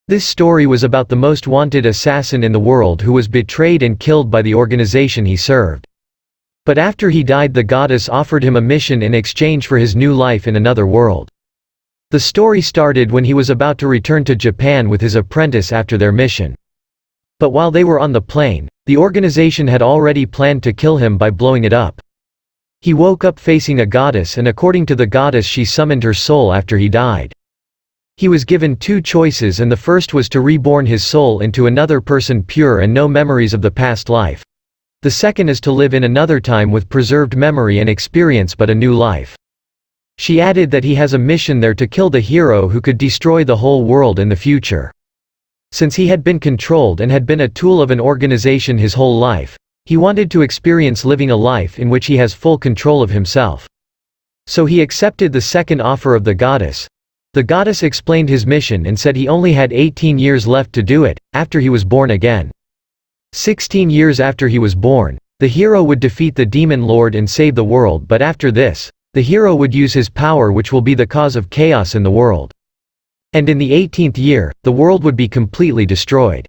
This story was about the most wanted assassin in the world who was betrayed and killed by the organization he served. But after he died, the goddess offered him a mission in exchange for his new life in another world. The story started when he was about to return to Japan with his apprentice after their mission. But while they were on the plane, the organization had already planned to kill him by blowing it up. He woke up facing a goddess, and according to the goddess, she summoned her soul after he died. He was given two choices, and the first was to reborn his soul into another person pure and no memories of the past life. The second is to live in another time with preserved memory and experience but a new life. She added that he has a mission there to kill the hero who could destroy the whole world in the future. Since he had been controlled and had been a tool of an organization his whole life, he wanted to experience living a life in which he has full control of himself. So he accepted the second offer of the goddess. The goddess explained his mission and said he only had 18 years left to do it, after he was born again. 16 years after he was born, the hero would defeat the demon lord and save the world, but after this, the hero would use his power, which will be the cause of chaos in the world. And in the 18th year, the world would be completely destroyed.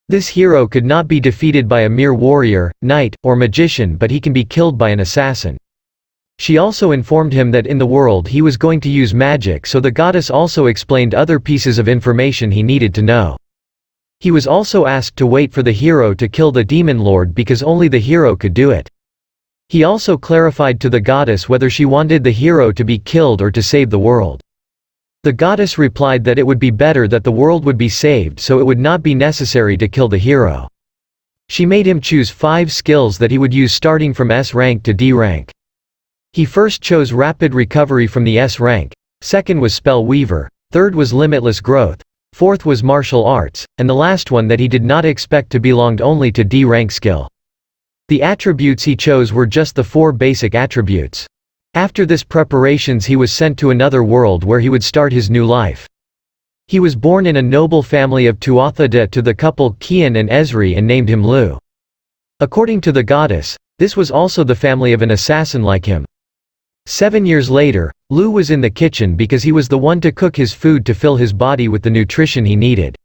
This hero could not be defeated by a mere warrior, knight, or magician, but he can be killed by an assassin. She also informed him that in the world he was going to use magic, so the goddess also explained other pieces of information he needed to know. He was also asked to wait for the hero to kill the demon lord because only the hero could do it. He also clarified to the goddess whether she wanted the hero to be killed or to save the world. The goddess replied that it would be better that the world would be saved, so it would not be necessary to kill the hero. She made him choose 5 skills that he would use starting from S rank to D rank. He first chose rapid recovery from the S rank, second was spell weaver, third was limitless growth, fourth was martial arts, and the last one that he did not expect to belonged only to D rank skill. The attributes he chose were just the 4 basic attributes. After this preparations, he was sent to another world where he would start his new life. He was born in a noble family of Tuatha to the couple Kian and Esri and named him Lu. According to the goddess, this was also the family of an assassin like him. 7 years later, Lu was in the kitchen because he was the one to cook his food to fill his body with the nutrition he needed.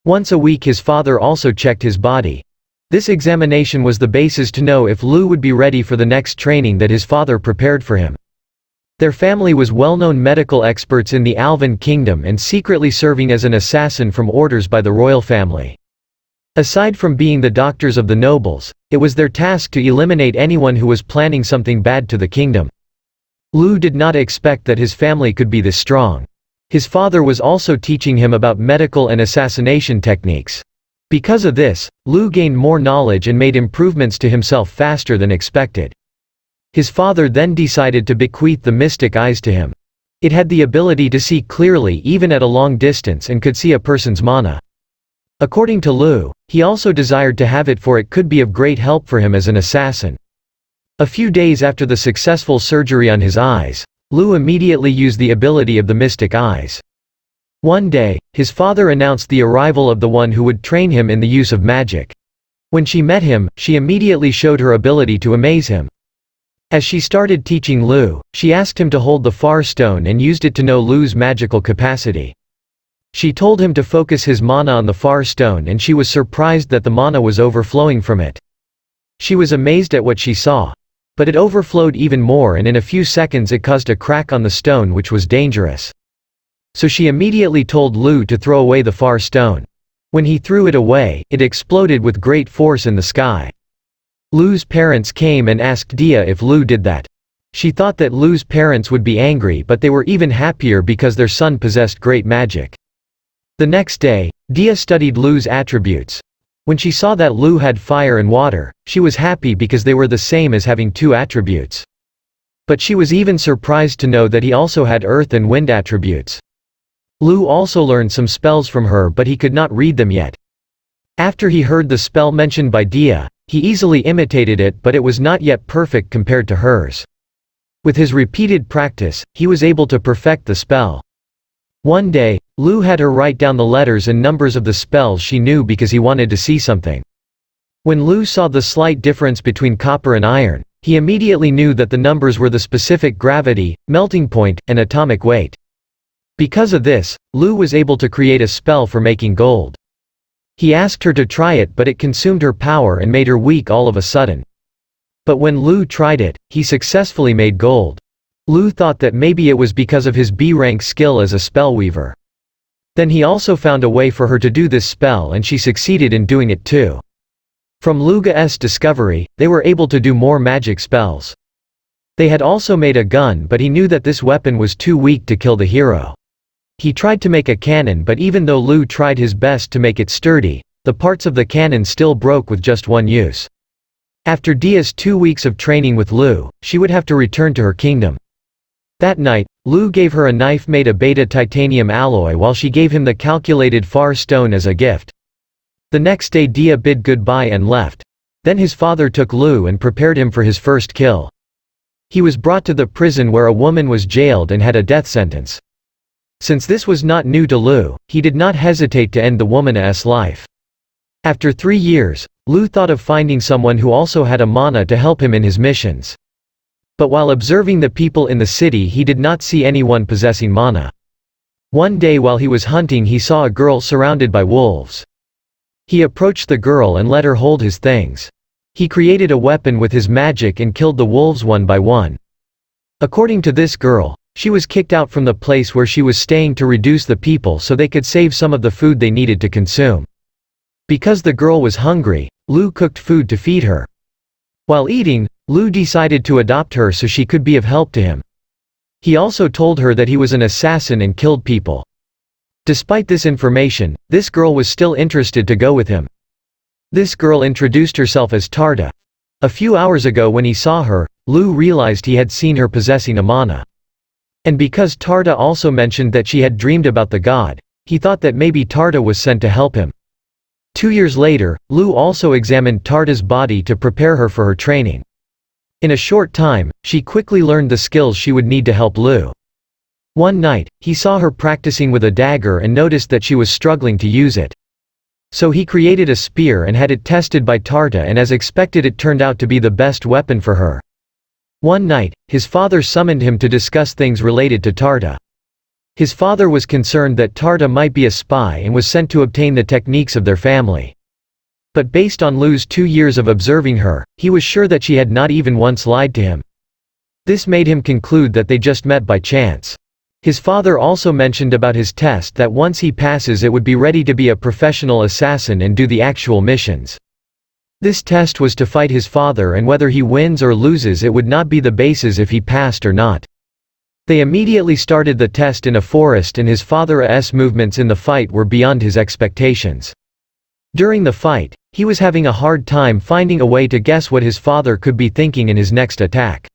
Once a week his father also checked his body. This examination was the basis to know if Lu would be ready for the next training that his father prepared for him. Their family was well-known medical experts in the Alvan kingdom and secretly serving as an assassin from orders by the royal family. Aside from being the doctors of the nobles, it was their task to eliminate anyone who was planning something bad to the kingdom. Lu did not expect that his family could be this strong. His father was also teaching him about medical and assassination techniques. Because of this, Lu gained more knowledge and made improvements to himself faster than expected. His father then decided to bequeath the mystic eyes to him. It had the ability to see clearly even at a long distance and could see a person's mana. According to Lu, he also desired to have it for it could be of great help for him as an assassin. A few days after the successful surgery on his eyes, Lu immediately used the ability of the mystic eyes. One day, his father announced the arrival of the one who would train him in the use of magic. When she met him, she immediately showed her ability to amaze him. As she started teaching Lu, she asked him to hold the far stone and used it to know Lu's magical capacity. She told him to focus his mana on the far stone, and she was surprised that the mana was overflowing from it. She was amazed at what she saw. But it overflowed even more, and in a few seconds it caused a crack on the stone, which was dangerous. So she immediately told Lu to throw away the far stone. When he threw it away, it exploded with great force in the sky. Lu's parents came and asked Dia if Lu did that. She thought that Lu's parents would be angry, but they were even happier because their son possessed great magic. The next day, Dia studied Lu's attributes. When she saw that Lu had fire and water, she was happy because they were the same as having 2 attributes. But she was even surprised to know that he also had earth and wind attributes. Lu also learned some spells from her, but he could not read them yet. After he heard the spell mentioned by Dia, he easily imitated it, but it was not yet perfect compared to hers. With his repeated practice, he was able to perfect the spell. One day, Lu had her write down the letters and numbers of the spells she knew because he wanted to see something. When Lu saw the slight difference between copper and iron, he immediately knew that the numbers were the specific gravity, melting point, and atomic weight. Because of this, Lu was able to create a spell for making gold. He asked her to try it, but it consumed her power and made her weak all of a sudden. But when Lu tried it, he successfully made gold. Lu thought that maybe it was because of his B-rank skill as a spellweaver. Then he also found a way for her to do this spell, and she succeeded in doing it too. From Luga's discovery, they were able to do more magic spells. They had also made a gun, but he knew that this weapon was too weak to kill the hero. He tried to make a cannon, but even though Lu tried his best to make it sturdy, the parts of the cannon still broke with just one use. After Dia's 2 weeks of training with Lu, she would have to return to her kingdom. That night, Lu gave her a knife made of beta titanium alloy while she gave him the calculated far stone as a gift. The next day Dia bid goodbye and left. Then his father took Lu and prepared him for his first kill. He was brought to the prison where a woman was jailed and had a death sentence. Since this was not new to Lu, he did not hesitate to end the woman's life. After 3 years, Lu thought of finding someone who also had a mana to help him in his missions. But while observing the people in the city, he did not see anyone possessing mana. One day while he was hunting, he saw a girl surrounded by wolves. He approached the girl and let her hold his things. He created a weapon with his magic and killed the wolves one by one. According to this girl, she was kicked out from the place where she was staying to reduce the people so they could save some of the food they needed to consume. Because the girl was hungry, Lu cooked food to feed her. While eating, Lu decided to adopt her so she could be of help to him. He also told her that he was an assassin and killed people. Despite this information, this girl was still interested to go with him. This girl introduced herself as Tarda. A few hours ago when he saw her, Lu realized he had seen her possessing a mana. And because Tarda also mentioned that she had dreamed about the god, he thought that maybe Tarda was sent to help him. 2 years later, Lu also examined Tarda's body to prepare her for her training. In a short time, she quickly learned the skills she would need to help Lu. One night, he saw her practicing with a dagger and noticed that she was struggling to use it. So he created a spear and had it tested by Tarda, and as expected it turned out to be the best weapon for her. One night, his father summoned him to discuss things related to Tarda. His father was concerned that Tarda might be a spy and was sent to obtain the techniques of their family. But based on Lu's 2 years of observing her, he was sure that she had not even once lied to him. This made him conclude that they just met by chance. His father also mentioned about his test that once he passes it would be ready to be a professional assassin and do the actual missions. This test was to fight his father, and whether he wins or loses it would not be the basis if he passed or not. They immediately started the test in a forest, and his father's movements in the fight were beyond his expectations. During the fight, he was having a hard time finding a way to guess what his father could be thinking in his next attack.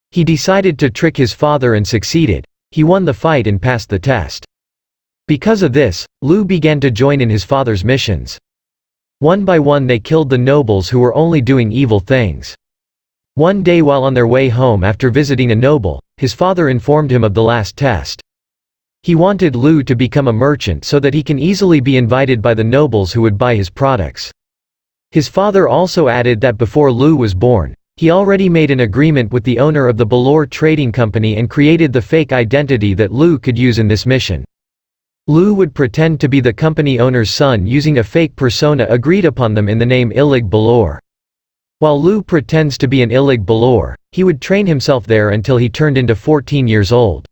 He decided to trick his father and succeeded. He won the fight and passed the test. Because of this, Lu began to join in his father's missions. One by one they killed the nobles who were only doing evil things. One day while on their way home after visiting a noble, his father informed him of the last test. He wanted Lu to become a merchant so that he can easily be invited by the nobles who would buy his products. His father also added that before Lu was born, he already made an agreement with the owner of the Balor Trading Company and created the fake identity that Lu could use in this mission. Lu would pretend to be the company owner's son using a fake persona agreed upon them in the name Ilig Balor. While Lu pretends to be an Ilig Balor, he would train himself there until he turned into 14 years old.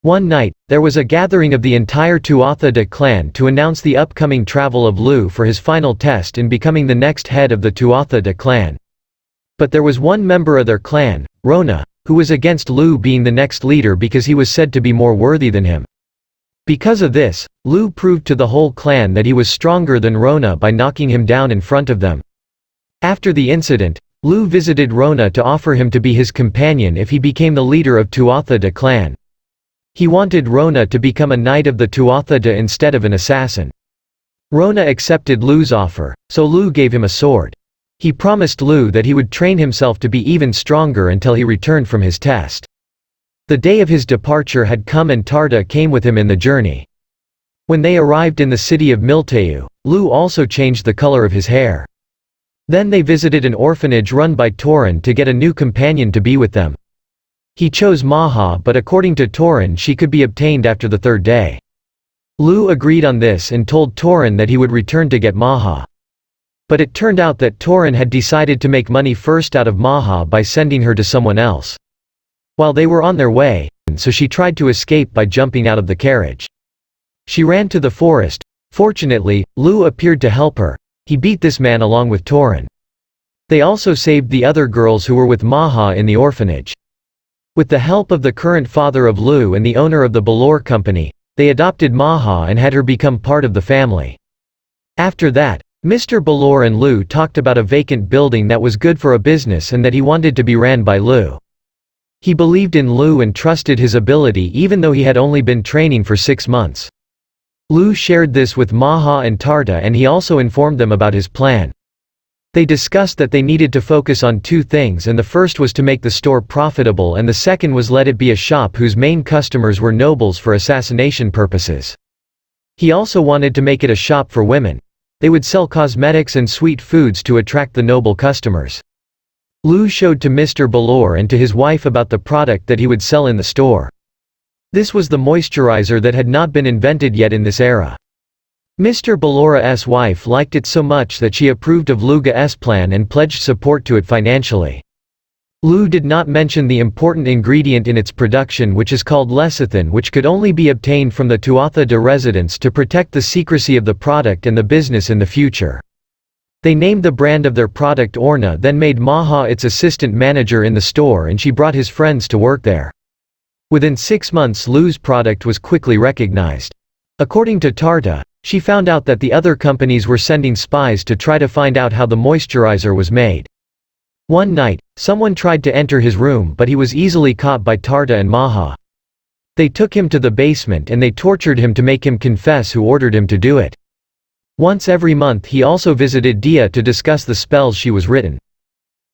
One night, there was a gathering of the entire Tuatha De clan to announce the upcoming travel of Lu for his final test in becoming the next head of the Tuatha De clan. But there was one member of their clan, Rona, who was against Lu being the next leader because he was said to be more worthy than him. Because of this, Lu proved to the whole clan that he was stronger than Rona by knocking him down in front of them. After the incident, Lu visited Rona to offer him to be his companion if he became the leader of Tuatha De clan. He wanted Rona to become a knight of the Tuatha De instead of an assassin. Rona accepted Lu's offer, so Lu gave him a sword. He promised Lu that he would train himself to be even stronger until he returned from his test. The day of his departure had come and Tarda came with him in the journey. When they arrived in the city of Milteu, Lu also changed the color of his hair. Then they visited an orphanage run by Torin to get a new companion to be with them. He chose Maha, but according to Torin she could be obtained after the third day. Lu agreed on this and told Torin that he would return to get Maha. But it turned out that Torin had decided to make money first out of Maha by sending her to someone else. While they were on their way, so she tried to escape by jumping out of the carriage. She ran to the forest. Fortunately, Lu appeared to help her. He beat this man along with Torin. They also saved the other girls who were with Maha in the orphanage. With the help of the current father of Lu and the owner of the Balor company, they adopted Maha and had her become part of the family. After that, Mr. Balor and Lu talked about a vacant building that was good for a business and that he wanted to be ran by Lu. He believed in Lu and trusted his ability even though he had only been training for 6 months. Lu shared this with Maha and Tarta and he also informed them about his plan. They discussed that they needed to focus on 2 things, and the first was to make the store profitable and the second was let it be a shop whose main customers were nobles for assassination purposes. He also wanted to make it a shop for women. They would sell cosmetics and sweet foods to attract the noble customers. Lu showed to Mr. Balor and to his wife about the product that he would sell in the store. This was the moisturizer that had not been invented yet in this era. Mr. Balor's wife liked it so much that she approved of Luga's plan and pledged support to it financially. Lu did not mention the important ingredient in its production, which is called lecithin, which could only be obtained from the Tuatha de residents to protect the secrecy of the product and the business in the future. They named the brand of their product Orna, then made Maha its assistant manager in the store and she brought his friends to work there. Within 6 months Lu's product was quickly recognized. According to Tarta, she found out that the other companies were sending spies to try to find out how the moisturizer was made. One night, someone tried to enter his room but he was easily caught by Tarta and Maha. They took him to the basement and they tortured him to make him confess who ordered him to do it. Once every month he also visited Dia to discuss the spells she was written.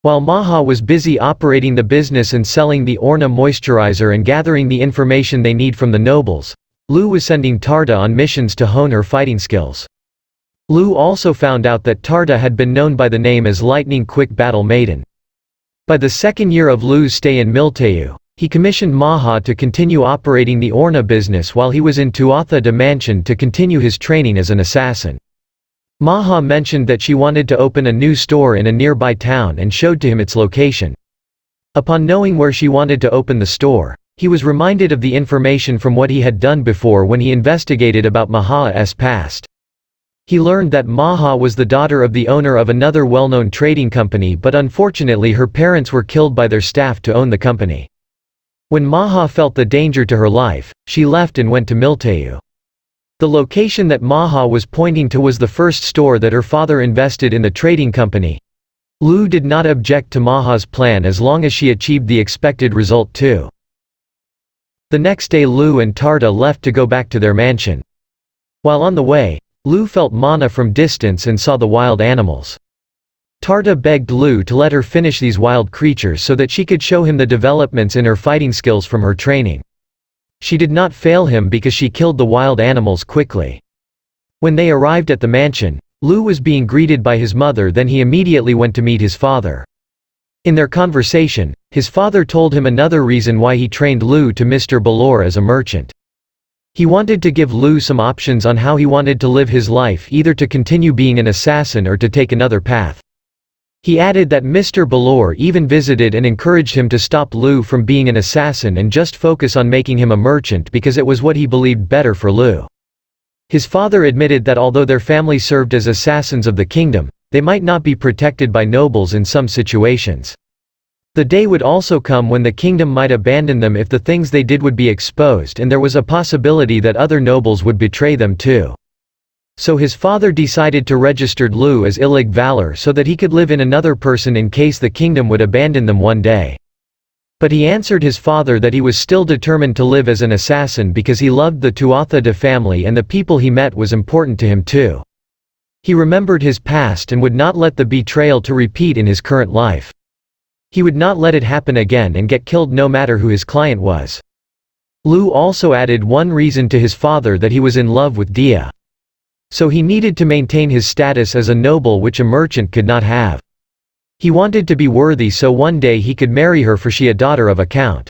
While Maha was busy operating the business and selling the Orna moisturizer and gathering the information they need from the nobles, Lu was sending Tarta on missions to hone her fighting skills. Lu also found out that Tarta had been known by the name as Lightning Quick Battle Maiden. By the 2nd year of Lu's stay in Milteu, he commissioned Maha to continue operating the Orna business while he was in Tuatha de Mansion to continue his training as an assassin. Maha mentioned that she wanted to open a new store in a nearby town and showed to him its location. Upon knowing where she wanted to open the store, he was reminded of the information from what he had done before when he investigated about Maha's past. He learned that Maha was the daughter of the owner of another well-known trading company, but unfortunately her parents were killed by their staff to own the company. When Maha felt the danger to her life, she left and went to Milteu. The location that Maha was pointing to was the first store that her father invested in the trading company. Lu did not object to Maha's plan as long as she achieved the expected result too. The next day Lu and Tarta left to go back to their mansion. While on the way, Lu felt mana from distance and saw the wild animals. Tarta begged Lu to let her finish these wild creatures so that she could show him the developments in her fighting skills from her training. She did not fail him because she killed the wild animals quickly. When they arrived at the mansion, Lu was being greeted by his mother, then he immediately went to meet his father. In their conversation, his father told him another reason why he trained Lu to Mr. Balor as a merchant. He wanted to give Lu some options on how he wanted to live his life, either to continue being an assassin or to take another path. He added that Mr. Balor even visited and encouraged him to stop Lu from being an assassin and just focus on making him a merchant because it was what he believed better for Lu. His father admitted that although their family served as assassins of the kingdom, they might not be protected by nobles in some situations. The day would also come when the kingdom might abandon them if the things they did would be exposed, and there was a possibility that other nobles would betray them too. So his father decided to register Lu as Illig Valor so that he could live in another person in case the kingdom would abandon them one day. But he answered his father that he was still determined to live as an assassin because he loved the Tuatha De family and the people he met was important to him too. He remembered his past and would not let the betrayal to repeat in his current life. He would not let it happen again and get killed no matter who his client was. Lu also added one reason to his father, that he was in love with Dia. So he needed to maintain his status as a noble, which a merchant could not have. He wanted to be worthy so one day he could marry her, for she a daughter of a count.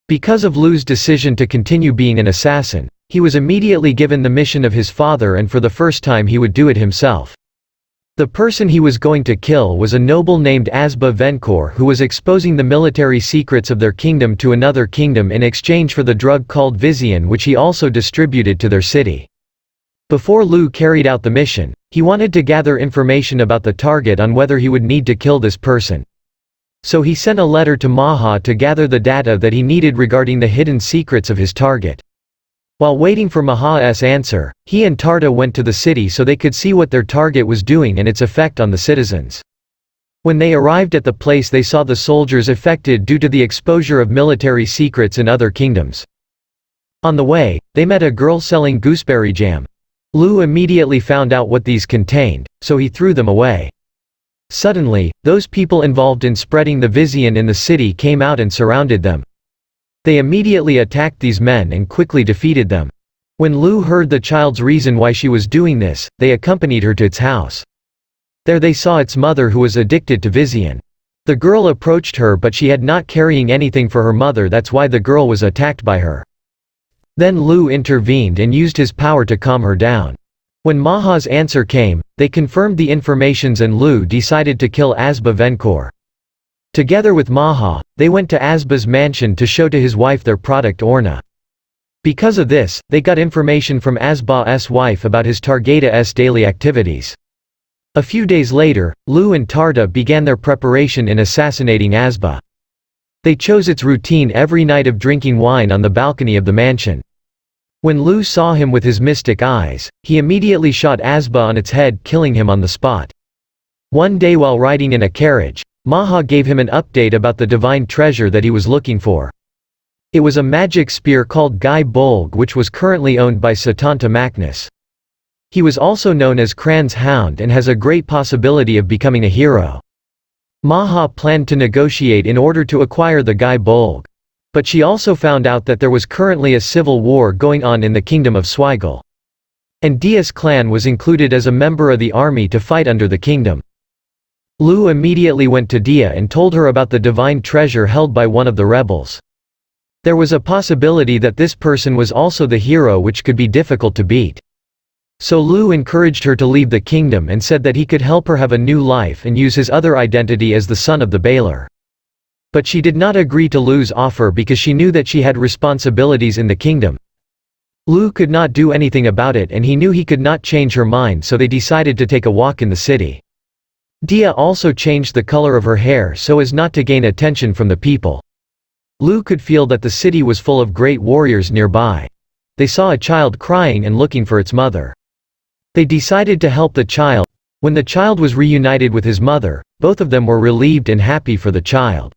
Because of Lu's decision to continue being an assassin, he was immediately given the mission of his father, and for the first time he would do it himself. The person he was going to kill was a noble named Asba Venkor, who was exposing the military secrets of their kingdom to another kingdom in exchange for the drug called Vizian, which he also distributed to their city. Before Lu carried out the mission, he wanted to gather information about the target on whether he would need to kill this person. So he sent a letter to Maha to gather the data that he needed regarding the hidden secrets of his target. While waiting for Maha's answer, he and Tarta went to the city so they could see what their target was doing and its effect on the citizens. When they arrived at the place, they saw the soldiers affected due to the exposure of military secrets in other kingdoms. On the way, they met a girl selling gooseberry jam. Lu immediately found out what these contained, so he threw them away. Suddenly, those people involved in spreading the Vizian in the city came out and surrounded them. They immediately attacked these men and quickly defeated them. When Lu heard the child's reason why she was doing this, they accompanied her to its house. There they saw its mother, who was addicted to Vizian. The girl approached her, but she had not carrying anything for her mother, that's why the girl was attacked by her. Then Lu intervened and used his power to calm her down. When Maha's answer came, they confirmed the informations and Lu decided to kill Asba Venkor. Together with Maha, they went to Asba's mansion to show to his wife their product Orna. Because of this, they got information from Asba's wife about his Targeta's daily activities. A few days later, Lu and Tarta began their preparation in assassinating Asba. They chose its routine every night of drinking wine on the balcony of the mansion. When Lu saw him with his mystic eyes, he immediately shot Asba on its head, killing him on the spot. One day while riding in a carriage, Maha gave him an update about the divine treasure that he was looking for. It was a magic spear called Gai Bolg, which was currently owned by Satanta Magnus. He was also known as Kran's Hound and has a great possibility of becoming a hero. Maha planned to negotiate in order to acquire the Gai Bolg. But she also found out that there was currently a civil war going on in the kingdom of Swigel. And Dia's clan was included as a member of the army to fight under the kingdom. Lu immediately went to Dia and told her about the divine treasure held by one of the rebels. There was a possibility that this person was also the hero, which could be difficult to beat. So Lu encouraged her to leave the kingdom and said that he could help her have a new life and use his other identity as the son of the Baylor. But she did not agree to Lu's offer because she knew that she had responsibilities in the kingdom. Lu could not do anything about it, and he knew he could not change her mind, so they decided to take a walk in the city. Dia also changed the color of her hair so as not to gain attention from the people. Lu could feel that the city was full of great warriors nearby. They saw a child crying and looking for its mother. They decided to help the child. When the child was reunited with his mother, both of them were relieved and happy for the child.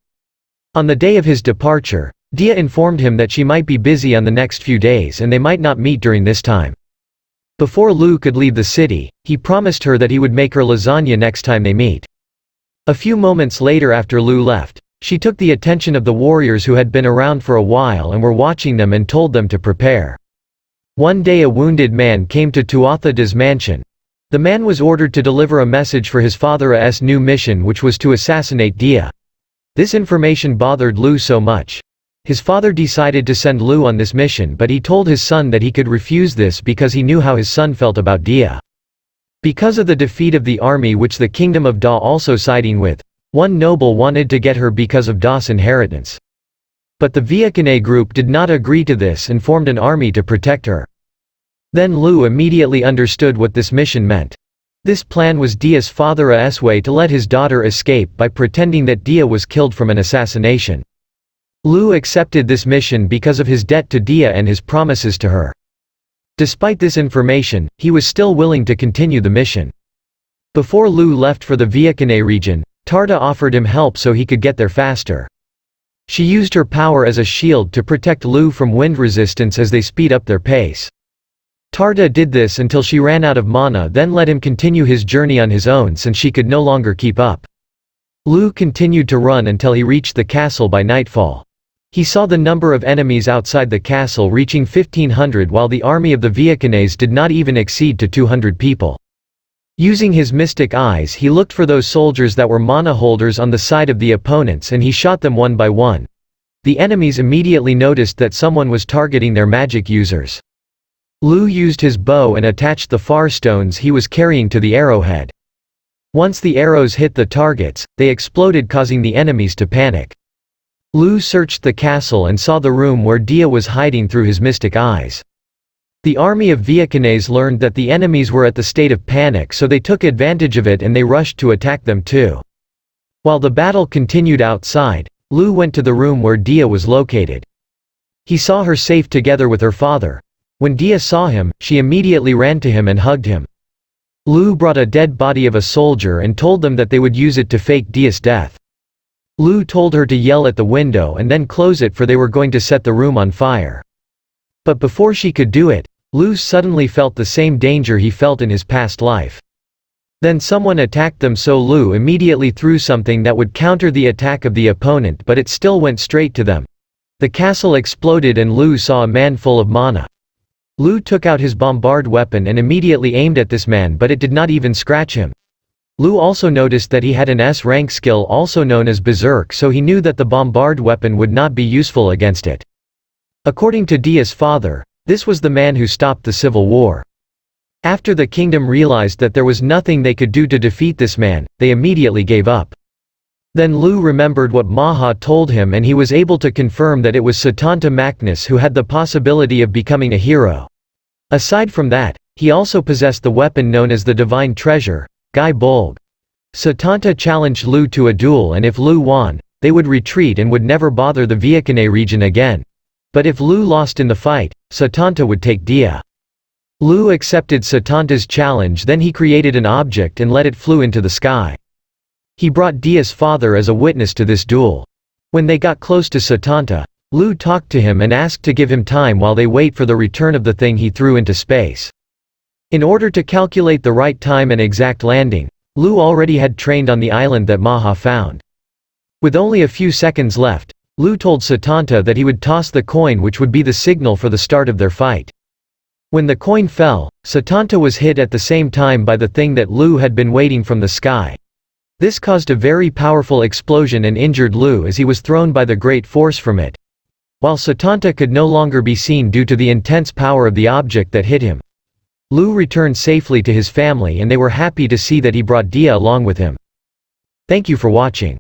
On the day of his departure, Dia informed him that she might be busy on the next few days and they might not meet during this time. Before Lu could leave the city, he promised her that he would make her lasagna next time they meet. A few moments later, after Lu left, she took the attention of the warriors who had been around for a while and were watching them and told them to prepare. One day a wounded man came to Tuatha's mansion. The man was ordered to deliver a message for his father's new mission, which was to assassinate Dia. This information bothered Lu so much. His father decided to send Lu on this mission, but he told his son that he could refuse this because he knew how his son felt about Dia. Because of the defeat of the army which the kingdom of Da also siding with, one noble wanted to get her because of Da's inheritance. But the Viakane group did not agree to this and formed an army to protect her. Then Lu immediately understood what this mission meant. This plan was Dia's father's way to let his daughter escape by pretending that Dia was killed from an assassination. Lu accepted this mission because of his debt to Dia and his promises to her. Despite this information, he was still willing to continue the mission. Before Lu left for the Viakane region, Tarta offered him help so he could get there faster. She used her power as a shield to protect Lu from wind resistance as they speed up their pace. Tarta did this until she ran out of mana, then let him continue his journey on his own since she could no longer keep up. Lu continued to run until he reached the castle by nightfall. He saw the number of enemies outside the castle reaching 1,500, while the army of the Viakanes did not even exceed to 200 people. Using his mystic eyes, he looked for those soldiers that were mana holders on the side of the opponents and he shot them one by one. The enemies immediately noticed that someone was targeting their magic users. Lu used his bow and attached the far stones he was carrying to the arrowhead. Once the arrows hit the targets, they exploded, causing the enemies to panic. Lu searched the castle and saw the room where Dia was hiding through his mystic eyes. The army of Viacanes learned that the enemies were at the state of panic, so they took advantage of it and they rushed to attack them too. While the battle continued outside, Lu went to the room where Dia was located. He saw her safe together with her father. When Dia saw him, she immediately ran to him and hugged him. Lu brought a dead body of a soldier and told them that they would use it to fake Dia's death. Lu told her to yell at the window and then close it, for they were going to set the room on fire. But before she could do it, Lu suddenly felt the same danger he felt in his past life. Then someone attacked them, so Lu immediately threw something that would counter the attack of the opponent, but it still went straight to them. The castle exploded and Lu saw a man full of mana. Lu took out his bombard weapon and immediately aimed at this man, but it did not even scratch him. Lu also noticed that he had an S-rank skill also known as Berserk, so he knew that the bombard weapon would not be useful against it. According to Dia's father, this was the man who stopped the civil war. After the kingdom realized that there was nothing they could do to defeat this man, they immediately gave up. Then Lu remembered what Maha told him, and he was able to confirm that it was Satanta Magnus who had the possibility of becoming a hero. Aside from that, he also possessed the weapon known as the Divine Treasure, Gai Bolg. Satanta challenged Lu to a duel, and if Lu won, they would retreat and would never bother the Viacane region again. But if Lu lost in the fight, Satanta would take Dia. Lu accepted Satanta's challenge, then he created an object and let it flew into the sky. He brought Dia's father as a witness to this duel. When they got close to Satanta, Lu talked to him and asked to give him time while they wait for the return of the thing he threw into space. In order to calculate the right time and exact landing, Lu already had trained on the island that Maha found. With only a few seconds left, Lu told Satanta that he would toss the coin, which would be the signal for the start of their fight. When the coin fell, Satanta was hit at the same time by the thing that Lu had been waiting from the sky. This caused a very powerful explosion and injured Lu as he was thrown by the great force from it. While Satanta could no longer be seen due to the intense power of the object that hit him, Lu returned safely to his family, and they were happy to see that he brought Dia along with him. Thank you for watching.